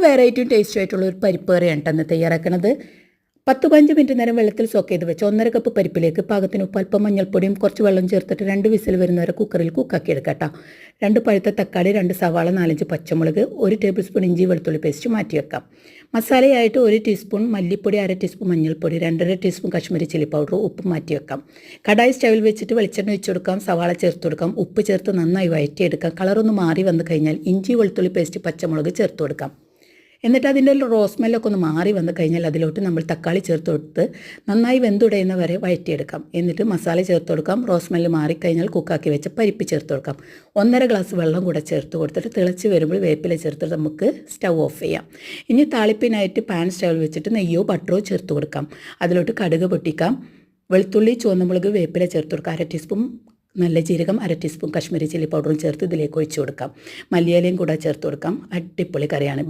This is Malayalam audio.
വെറൈറ്റിയും ടേസ്റ്റും ആയിട്ടുള്ള ഒരു പരിപ്പ് കറിയാണ് ഇന്ന് തയ്യാറാക്കുന്നത്. 10-15 മിനിറ്റ് നേരം വെള്ളത്തിൽ സോക്ക് ചെയ്ത് വെച്ച് 1.5 കപ്പ് പരിപ്പിലേക്ക് പാകത്തിന് ഉപ്പ്, അല്പം മഞ്ഞൾപ്പൊടിയും കുറച്ച് വെള്ളം ചേർത്തിട്ട് 2 വിസിൽ വരുന്നവരെ കുക്കറിൽ കുക്കാക്കി എടുക്കാം കേട്ടോ. 2 പഴുത്ത തക്കാളി, 2 സവാള, 4-5 പച്ചമുളക്, 1 ടേബിൾ സ്പൂൺ ഇഞ്ചി വെളുത്തുള്ളി പേസ്റ്റ് മാറ്റി വെക്കാം. മസാലയായിട്ട് 1 ടീസ്പൂൺ മല്ലിപ്പൊടി, 1/2 ടീസ്പൂൺ മഞ്ഞൾപ്പൊടി, 2.5 ടീസ്പൂൺ കാശ്മീരി ചില്ലി പൗഡർ, ഉപ്പ് മാറ്റി വെക്കാം. കടായി സ്റ്റവിൽ വെച്ചിട്ട് വെളിച്ചെണ്ണ ഒഴിച്ച് കൊടുക്കാം. സവാള ചേർത്ത് കൊടുക്കാം. ഉപ്പ് ചേർത്ത് നന്നായി വഴറ്റിയെടുക്കാം. കളറൊന്ന് മാറി വന്നു കഴിഞ്ഞാൽ ഇഞ്ചി വെളുത്തുള്ളി പേസ്റ്റ്, പച്ചമുളക് ചേർത്ത് കൊടുക്കാം. എന്നിട്ട് അതിൻ്റെ റോസ്മെല്ലൊക്കെ ഒന്ന് മാറി വന്നു കഴിഞ്ഞാൽ അതിലോട്ട് നമ്മൾ തക്കാളി ചേർത്ത് കൊടുത്ത് നന്നായി വെന്തുടയുന്ന വരെ വഴറ്റിയെടുക്കാം. എന്നിട്ട് മസാല ചേർത്ത് കൊടുക്കാം. റോസ്മെല്ല് മാറിക്കഴിഞ്ഞാൽ കുക്കാക്കി വെച്ച് പരിപ്പ് ചേർത്ത് കൊടുക്കാം. 1.5 ഗ്ലാസ് വെള്ളം കൂടെ ചേർത്ത് കൊടുത്തിട്ട് തിളച്ച് വരുമ്പോൾ വേപ്പില ചേർത്തിട്ട് നമുക്ക് സ്റ്റൗ ഓഫ് ചെയ്യാം. ഇനി താളിപ്പിനായിട്ട് പാൻ സ്റ്റൗവിൽ വെച്ചിട്ട് നെയ്യോ ബട്ടറോ ചേർത്ത് കൊടുക്കാം. അതിലോട്ട് കടുക് പൊട്ടിക്കാം. വെളുത്തുള്ളി, ചുവന്നമുളക്, വേപ്പില ചേർത്ത് കൊടുക്കാം. 1/2 ടീസ്പൂൺ നല്ല ജീരകം, 1/2 ടീസ്പൂൺ കാശ്മീരി ചില്ലി പൗഡറും ചേർത്ത് ഇതിലേക്ക് ഒഴിച്ചു കൊടുക്കാം. മല്ലിയിലയും കൂടെ ചേർത്ത് കൊടുക്കാം. അടിപൊളി കറിയാണ്.